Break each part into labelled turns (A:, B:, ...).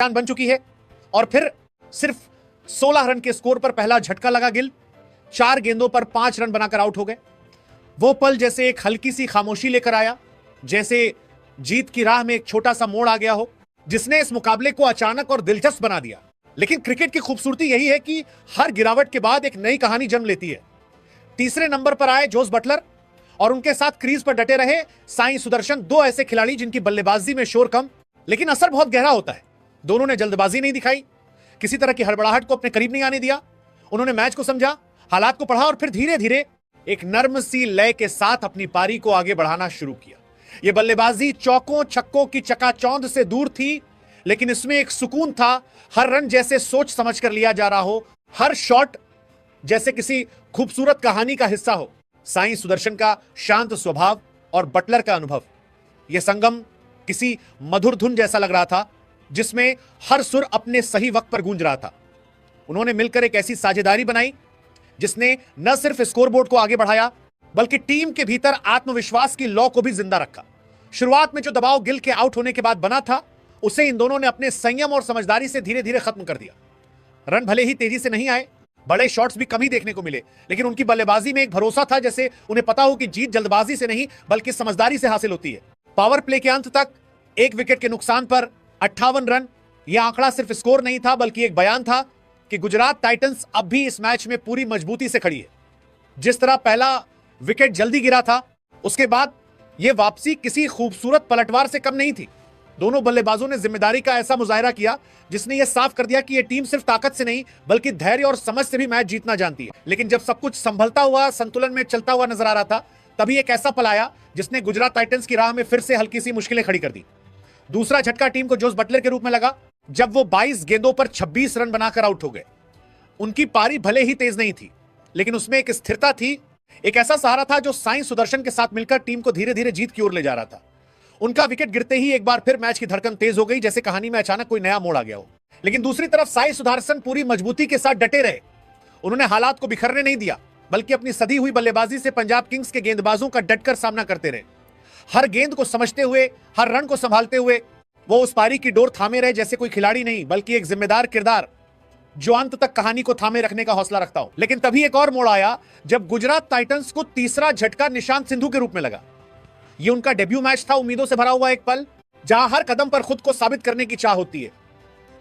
A: बन चुकी है और फिर सिर्फ 16 रन के स्कोर पर पहला झटका लगा गिल। 4 गेंदों पर 5 रन बनाकर आउट हो गए। वो पल जैसे एक हल्की सी खामोशी लेकर आया, जैसे जीत की राह में एक छोटा सा मोड़ आ गया हो, जिसने इस मुकाबले को अचानक और दिलचस्प बना दिया। लेकिन क्रिकेट की खूबसूरती यही है कि हर गिरावट के बाद एक नई कहानी जन्म लेती है। तीसरे नंबर पर आए जोस बटलर और उनके साथ क्रीज पर डटे रहे साई सुदर्शन, दो ऐसे खिलाड़ी जिनकी बल्लेबाजी में शोर कम लेकिन असर बहुत गहरा होता है। दोनों ने जल्दबाजी नहीं दिखाई, किसी तरह की हड़बड़ाहट को अपने करीब नहीं आने दिया। उन्होंने मैच को समझा, हालात को पढ़ा और फिर धीरे धीरे एक नर्म सी लय के साथ अपनी पारी को आगे बढ़ाना शुरू किया। यह बल्लेबाजी चौकों छक्कों की चकाचौंध से दूर थी, लेकिन इसमें एक सुकून था। हर रन जैसे सोच समझ कर लिया जा रहा हो, हर शॉट जैसे किसी खूबसूरत कहानी का हिस्सा हो। साई सुदर्शन का शांत स्वभाव और बटलर का अनुभव, यह संगम किसी मधुर धुन जैसा लग रहा था, जिसमें हर सुर अपने सही वक्त पर गूंज रहा था। उन्होंने मिलकर एक ऐसी साझेदारी बनाई जिसने न सिर्फ स्कोरबोर्ड को आगे बढ़ाया, बल्कि टीम के भीतर आत्मविश्वास की लौ को भी जिंदा रखा। शुरुआत में जो दबाव गिल के आउट होने के बाद बना था, उसे इन दोनों ने अपने संयम और समझदारी से धीरे धीरे खत्म कर दिया। रन भले ही तेजी से नहीं आए, बड़े शॉट्स भी कम ही देखने को मिले, लेकिन उनकी बल्लेबाजी में एक भरोसा था, जैसे उन्हें पता हो कि जीत जल्दबाजी से नहीं बल्कि समझदारी से हासिल होती है। पावर प्ले के अंत तक 1 विकेट के नुकसान पर 58 रन, यह आंकड़ा सिर्फ स्कोर नहीं था बल्कि एक बयान था कि गुजरात टाइटंस अब भी इस मैच में पूरी मजबूती से खड़ी है। जिस तरह पहला विकेट जल्दी गिरा था, उसके बाद यह वापसी किसी खूबसूरत पलटवार से कम नहीं थी। दोनों बल्लेबाजों ने जिम्मेदारी का ऐसा मुजाहिरा किया जिसने यह साफ कर दिया कि यह टीम सिर्फ ताकत से नहीं बल्कि धैर्य और समझ से भी मैच जीतना जानती है। लेकिन जब सब कुछ संभलता हुआ, संतुलन में चलता हुआ नजर आ रहा था, तभी एक ऐसा पल आया जिसने गुजरात टाइटंस की राह में फिर से हल्की सी मुश्किलें खड़ी कर दी। दूसरा झटका टीम को जोस बटलर के रूप में लगा, जब वो 22 गेंदों पर 26 रन बनाकर आउट हो गए। उनकी पारी भले ही तेज नहीं थी, लेकिन उसमें एक स्थिरता थी, एक ऐसा सहारा था जो साई सुदर्शन के साथ मिलकर टीम को धीरे धीरे जीत की ओर ले जा रहा था। उनका विकेट गिरते ही एक बार फिर मैच की धड़कन तेज हो गई, जैसे कहानी में अचानक कोई नया मोड़ आ गया हो। लेकिन दूसरी तरफ साई सुदर्शन पूरी मजबूती के साथ डटे रहे। उन्होंने हालात को बिखरने नहीं दिया, बल्कि अपनी सदी हुई बल्लेबाजी से पंजाब किंग्स के गेंदबाजों का डटकर सामना करते रहे। हर गेंद को समझते हुए, हर रन को संभालते हुए वो उस पारी की डोर थामे रहे, जैसे कोई खिलाड़ी नहीं बल्कि एक जिम्मेदार किरदार जो अंत तक कहानी को थामे रखने का हौसला रखता हो। लेकिन तभी एक और मोड़ आया जब गुजरात टाइटंस को तीसरा झटका निशांत सिंधु के रूप में लगा। यह उनका डेब्यू मैच था, उम्मीदों से भरा हुआ एक पल जहां हर कदम पर खुद को साबित करने की चाह होती है।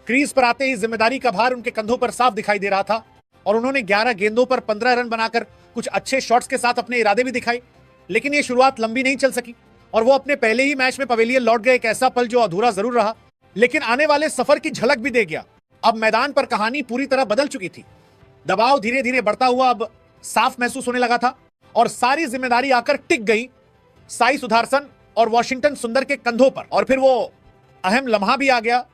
A: क्रीज पर आते ही जिम्मेदारी का भार उनके कंधों पर साफ दिखाई दे रहा था और उन्होंने 11 गेंदों पर 15 रन बनाकर कुछ अच्छे शॉट्स के साथ अपने इरादे भी दिखाए। लेकिन यह शुरुआत लंबी नहीं चल सकी और वो अपने पहले ही मैच में पवेलियन लौट गए। एक ऐसा पल जो अधूरा जरूर रहा, लेकिन आने वाले सफर की झलक भी दे गया। अब मैदान पर कहानी पूरी तरह बदल चुकी थी। दबाव धीरे धीरे बढ़ता हुआ अब साफ महसूस होने लगा था और सारी जिम्मेदारी आकर टिक गई साई सुदर्शन और वॉशिंगटन सुंदर के कंधों पर। और फिर वो अहम लम्हा भी आ गया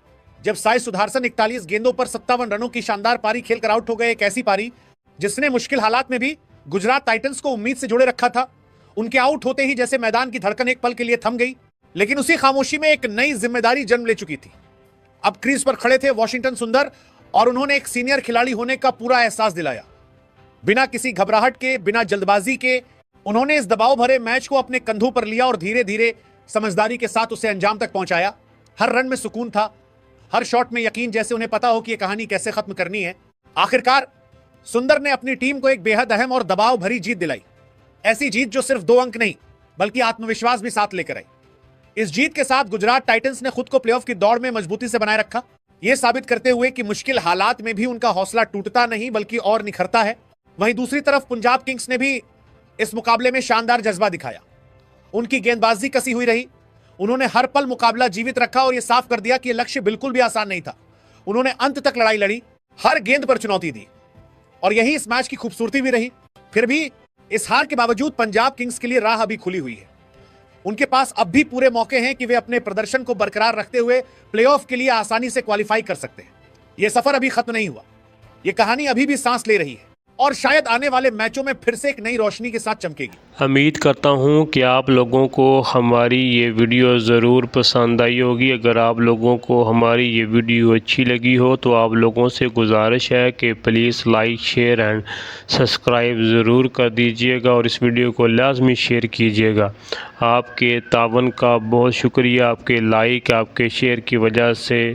A: जब साई सुदर्शन 41 गेंदों पर 57 रनों की शानदार पारी खेलकर आउट हो गए। एक ऐसी पारी जिसने मुश्किल हालात में भी गुजरात टाइटंस को उम्मीद से जोड़े रखा था। उनके आउट होते ही जैसे मैदान की धड़कन एक पल के लिए थम गई, लेकिन उसी खामोशी में एक नई जिम्मेदारी जन्म ले चुकी थी। अब क्रीज पर खड़े थे वॉशिंगटन सुंदर और उन्होंने एक सीनियर खिलाड़ी होने का पूरा एहसास दिलाया। बिना किसी घबराहट के, बिना जल्दबाजी के उन्होंने इस दबाव भरे मैच को अपने कंधों पर लिया और धीरे धीरे समझदारी के साथ उसे अंजाम तक पहुंचाया। हर रन में सुकून था, हर शॉट में यकीन, जैसे उन्हें पता हो कि यह कहानी कैसे खत्म करनी है। आखिरकार सुंदर ने अपनी टीम को एक बेहद अहम और दबाव भरी जीत दिलाई। ऐसी जीत जो सिर्फ 2 अंक नहीं बल्कि आत्मविश्वास भी साथ लेकर आई। इस जीत के साथ गुजरात टाइटंस ने खुद को प्लेऑफ की दौड़ में मजबूती से बनाए रखा, यह साबित करते हुए कि मुश्किल हालात में भी उनका हौसला टूटता नहीं बल्कि और निखरता है। वहीं दूसरी तरफ पंजाब किंग्स ने भी इस मुकाबले में शानदार जज्बा दिखाया। उनकी गेंदबाजी कसी हुई रही, उन्होंने हर पल मुकाबला जीवित रखा और यह साफ कर दिया कि यह लक्ष्य बिल्कुल भी आसान नहीं था। उन्होंने अंत तक लड़ाई लड़ी, हर गेंद पर चुनौती दी और यही इस मैच की खूबसूरती भी रही। फिर भी इस हार के बावजूद पंजाब किंग्स के लिए राह अभी खुली हुई है। उनके पास अब भी पूरे मौके हैं कि वे अपने प्रदर्शन को बरकरार रखते हुए प्लेऑफ के लिए आसानी से क्वालिफाई कर सकते हैं। यह सफर अभी खत्म नहीं हुआ, यह कहानी अभी भी सांस ले रही है और शायद आने वाले मैचों में फिर से एक नई रोशनी के साथ चमकेगी।
B: उम्मीद करता हूं कि आप लोगों को हमारी ये वीडियो ज़रूर पसंद आई होगी। अगर आप लोगों को हमारी ये वीडियो अच्छी लगी हो तो आप लोगों से गुजारिश है कि please like, share and subscribe ज़रूर कर दीजिएगा और इस वीडियो को लाजमी शेयर कीजिएगा। आपके तावन का बहुत शुक्रिया। आपके लाइक, आपके शेयर की वजह से